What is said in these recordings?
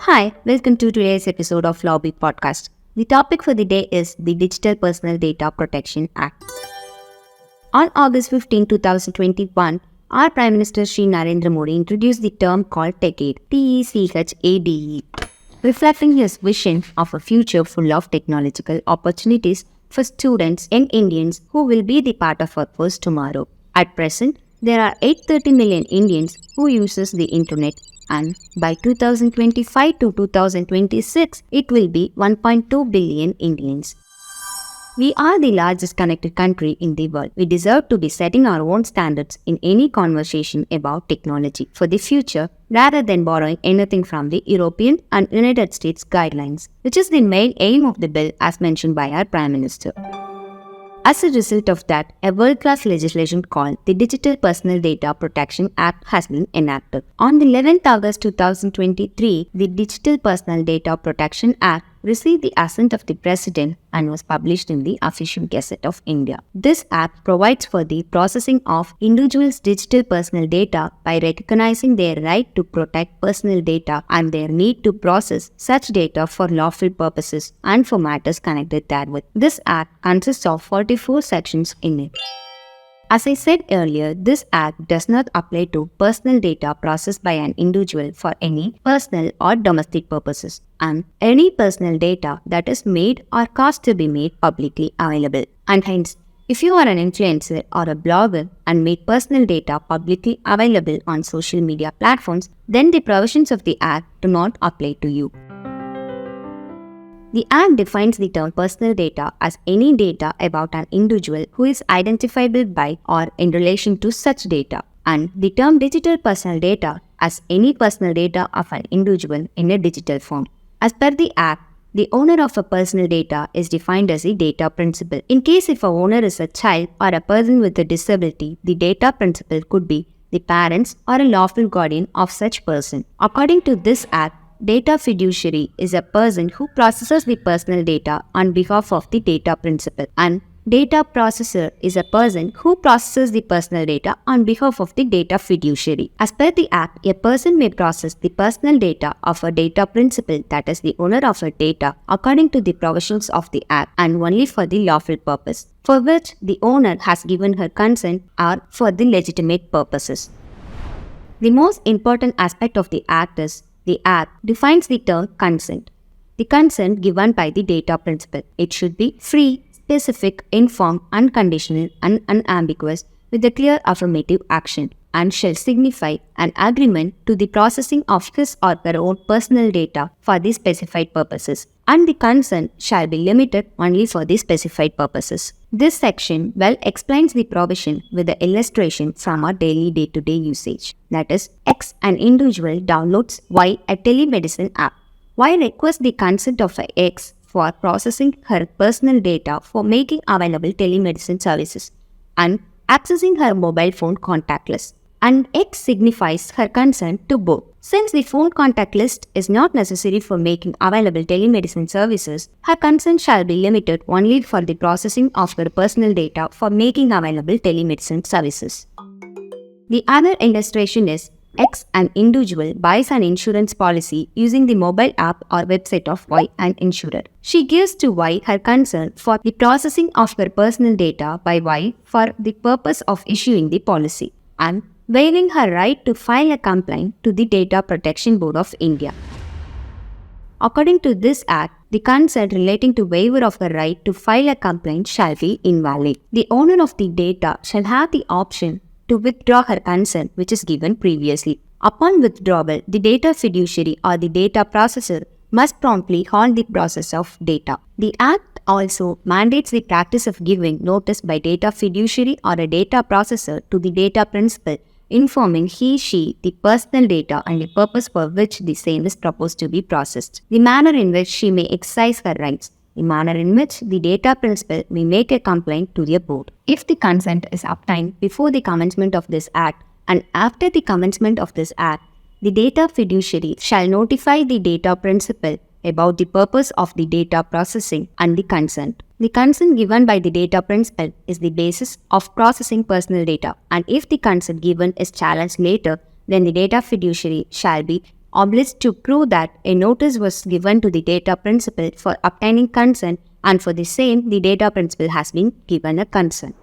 Hi, welcome to today's episode of LAWBY podcast. The topic for the day is the Digital Personal Data Protection Act. On August 15, 2021, our Prime Minister Shri Narendra Modi introduced the term called Decade, TECHADE, reflecting his vision of a future full of technological opportunities for students and Indians who will be the part of workforce tomorrow. At present, there are 830 million Indians who uses the internet, and by 2025 to 2026, it will be 1.2 billion Indians. We are the largest connected country in the world. We deserve to be setting our own standards in any conversation about technology for the future rather than borrowing anything from the European and United States guidelines, which is the main aim of the bill as mentioned by our Prime Minister. As a result of that, a world-class legislation called the Digital Personal Data Protection Act has been enacted. On the 11th August 2023, the Digital Personal Data Protection Act received the assent of the President and was published in the Official Gazette of India. This Act provides for the processing of individuals' digital personal data by recognizing their right to protect personal data and their need to process such data for lawful purposes and for matters connected therewith. This Act consists of 44 sections in it. As I said earlier, this Act does not apply to personal data processed by an individual for any personal or domestic purposes, and any personal data that is made or caused to be made publicly available. And hence, if you are an influencer or a blogger and make personal data publicly available on social media platforms, then the provisions of the Act do not apply to you. The Act defines the term personal data as any data about an individual who is identifiable by or in relation to such data, and the term digital personal data as any personal data of an individual in a digital form. As per the Act, the owner of a personal data is defined as a data principal. In case if a owner is a child or a person with a disability, the data principal could be the parents or a lawful guardian of such person. According to this Act, data fiduciary is a person who processes the personal data on behalf of the data principal, and data processor is a person who processes the personal data on behalf of the data fiduciary. As per the Act, a person may process the personal data of a data principal, that is the owner of a data, according to the provisions of the Act and only for the lawful purpose, for which the owner has given her consent or for the legitimate purposes. The most important aspect of the Act is the Act defines the term consent. The consent given by the data principal. It should be free, specific, informed, unconditional, and unambiguous with a clear affirmative action, and shall signify an agreement to the processing of his or her own personal data for the specified purposes, and the consent shall be limited only for the specified purposes. This section well explains the provision with the illustration from our daily day-to-day usage. That is, X, an individual, downloads Y, a telemedicine app. Y requests the consent of X for processing her personal data for making available telemedicine services and accessing her mobile phone contactless, and X signifies her consent to both. Since the phone contact list is not necessary for making available telemedicine services, her consent shall be limited only for the processing of her personal data for making available telemedicine services. The other illustration is X, an individual, buys an insurance policy using the mobile app or website of Y, an insurer. She gives to Y her consent for the processing of her personal data by Y for the purpose of issuing the policy, and waiving her right to file a complaint to the Data Protection Board of India. According to this Act, the consent relating to waiver of her right to file a complaint shall be invalid. The owner of the data shall have the option to withdraw her consent which is given previously. Upon withdrawal, the data fiduciary or the data processor must promptly halt the process of data. The Act also mandates the practice of giving notice by data fiduciary or a data processor to the data principal, informing he/she the personal data and the purpose for which the same is proposed to be processed, the manner in which she may exercise her rights, the manner in which the data principal may make a complaint to the board. If the consent is obtained before the commencement of this Act and after the commencement of this Act, the data fiduciary shall notify the data principal about the purpose of the data processing and the consent. The consent given by the data principal is the basis of processing personal data, and if the consent given is challenged later, then the data fiduciary shall be obliged to prove that a notice was given to the data principal for obtaining consent, and for the same, the data principal has been given a consent.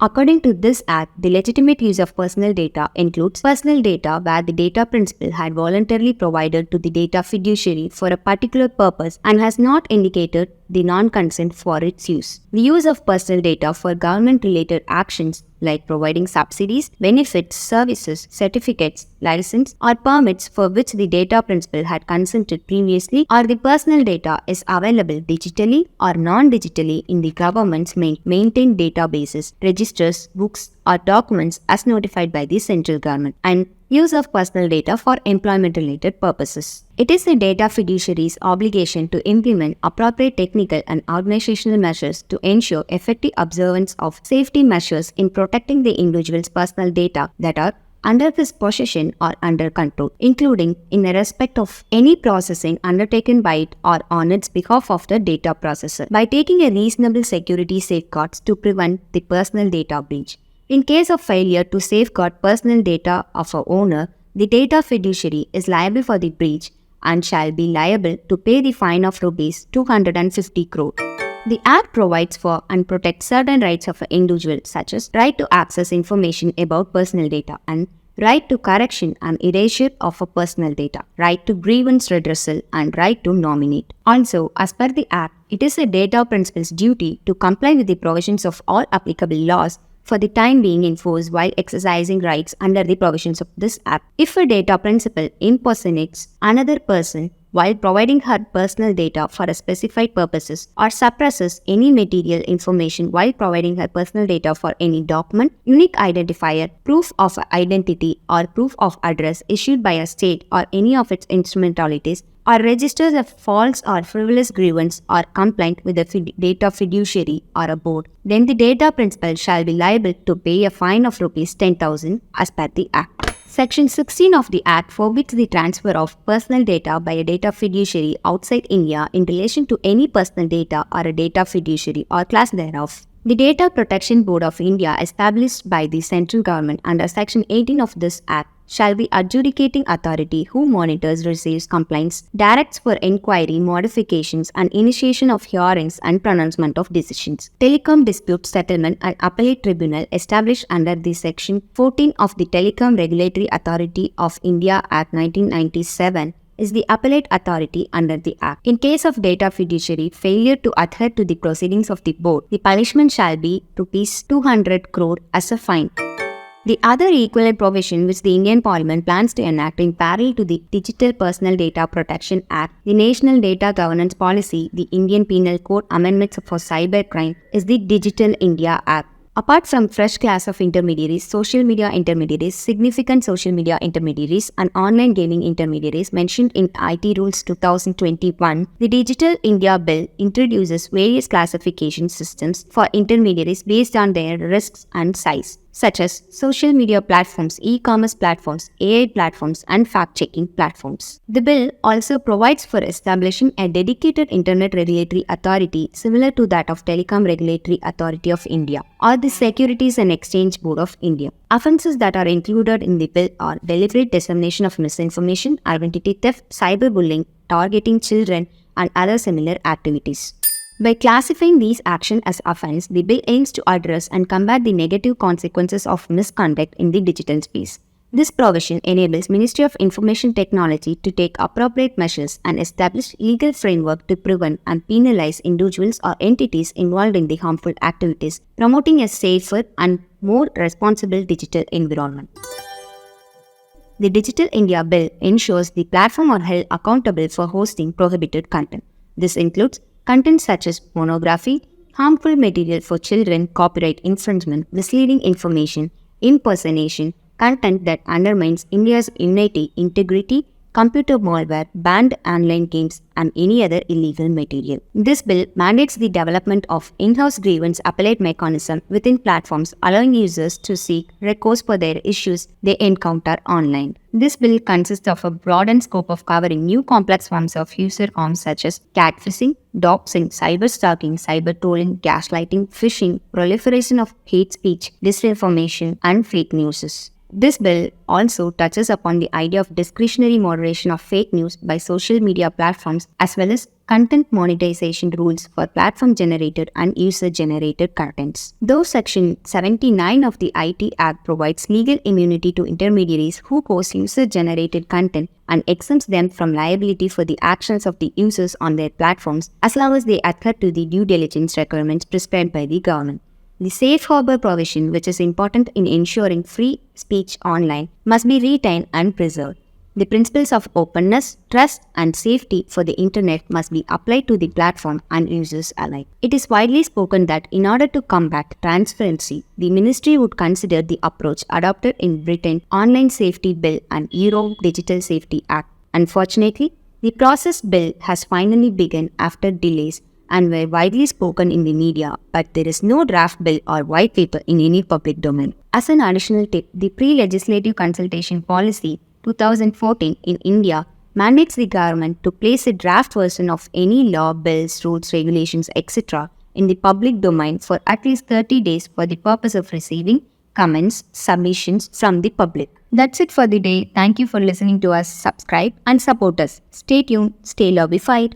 According to this Act, the legitimate use of personal data includes personal data where the data principal had voluntarily provided to the data fiduciary for a particular purpose and has not indicated the non-consent for its use. The use of personal data for government-related actions like providing subsidies, benefits, services, certificates, license, or permits for which the data principal had consented previously, or the personal data is available digitally or non-digitally in the government's maintained databases, registers, books, or documents as notified by the central government, and use of personal data for employment-related purposes. It is the data fiduciary's obligation to implement appropriate technical and organizational measures to ensure effective observance of safety measures in protecting the individual's personal data that are under his possession or under control, including in respect of any processing undertaken by it or on its behalf of the data processor, by taking a reasonable security safeguards to prevent the personal data breach. In case of failure to safeguard personal data of a owner, the data fiduciary is liable for the breach and shall be liable to pay the fine of rupees 250 crore. The Act provides for and protects certain rights of an individual such as right to access information about personal data and right to correction and erasure of a personal data, right to grievance redressal and right to nominate. Also, as per the Act, it is a data principal's duty to comply with the provisions of all applicable laws for the time being enforced while exercising rights under the provisions of this Act. If a data principal impersonates another person while providing her personal data for a specified purposes or suppresses any material information while providing her personal data for any document, unique identifier, proof of identity or proof of address issued by a state or any of its instrumentalities, or registers a false or frivolous grievance or complaint with the data fiduciary or a board, then the data principal shall be liable to pay a fine of rupees 10,000 as per the Act. Section 16 of the Act forbids the transfer of personal data by a data fiduciary outside India in relation to any personal data or a data fiduciary or class thereof. The Data Protection Board of India, established by the central government under Section 18 of this Act, shall be adjudicating authority who monitors, receives complaints, directs for inquiry, modifications, and initiation of hearings and pronouncement of decisions. Telecom Dispute Settlement and Appellate Tribunal, established under the Section 14 of the Telecom Regulatory Authority of India Act 1997, is the appellate authority under the Act. In case of data fiduciary failure to adhere to the proceedings of the board, the punishment shall be rupees 200 crore as a fine. The other equivalent provision which the Indian Parliament plans to enact in parallel to the Digital Personal Data Protection Act, the National Data Governance Policy, the Indian Penal Code Amendments for Cybercrime, is the Digital India Act. Apart from fresh class of intermediaries, social media intermediaries, significant social media intermediaries, and online gaming intermediaries mentioned in IT Rules 2021, the Digital India Bill introduces various classification systems for intermediaries based on their risks and size, such as social media platforms, e-commerce platforms, AI platforms, and fact-checking platforms. The bill also provides for establishing a dedicated Internet Regulatory Authority similar to that of Telecom Regulatory Authority of India or the Securities and Exchange Board of India. Offences that are included in the bill are deliberate dissemination of misinformation, identity theft, cyberbullying, targeting children, and other similar activities. By classifying these actions as offense, the bill aims to address and combat the negative consequences of misconduct in the digital space. This provision enables Ministry of Information Technology to take appropriate measures and establish legal framework to prevent and penalize individuals or entities involved in the harmful activities, promoting a safer and more responsible digital environment. The Digital India Bill ensures the platform are held accountable for hosting prohibited content. This includes content such as pornography, harmful material for children, copyright infringement, misleading information, impersonation, content that undermines India's unity, integrity, computer malware, banned online games, and any other illegal material. This bill mandates the development of in-house grievance appellate mechanism within platforms, allowing users to seek recourse for their issues they encounter online. This bill consists of a broadened scope of covering new complex forms of user harm such as catfishing, doxing, cyberstalking, cybertrolling, gaslighting, phishing, proliferation of hate speech, disinformation, and fake news. This bill also touches upon the idea of discretionary moderation of fake news by social media platforms as well as content monetization rules for platform-generated and user-generated contents. Though Section 79 of the IT Act provides legal immunity to intermediaries who post user-generated content and exempts them from liability for the actions of the users on their platforms as long as they adhere to the due diligence requirements prescribed by the government. The safe harbor provision, which is important in ensuring free speech online, must be retained and preserved. The principles of openness, trust, and safety for the internet must be applied to the platform and users alike. It is widely spoken that in order to combat transparency, the ministry would consider the approach adopted in Britain's Online Safety Bill and Euro Digital Safety Act. Unfortunately, the process bill has finally begun after delays and were widely spoken in the media, but there is no draft bill or white paper in any public domain. As an additional tip, the pre-legislative consultation policy 2014 in India mandates the government to place a draft version of any law, bills, rules, regulations, etc. in the public domain for at least 30 days for the purpose of receiving comments, submissions from the public. That's it for the day. Thank you for listening to us. Subscribe and support us. Stay tuned. Stay lobbyfied.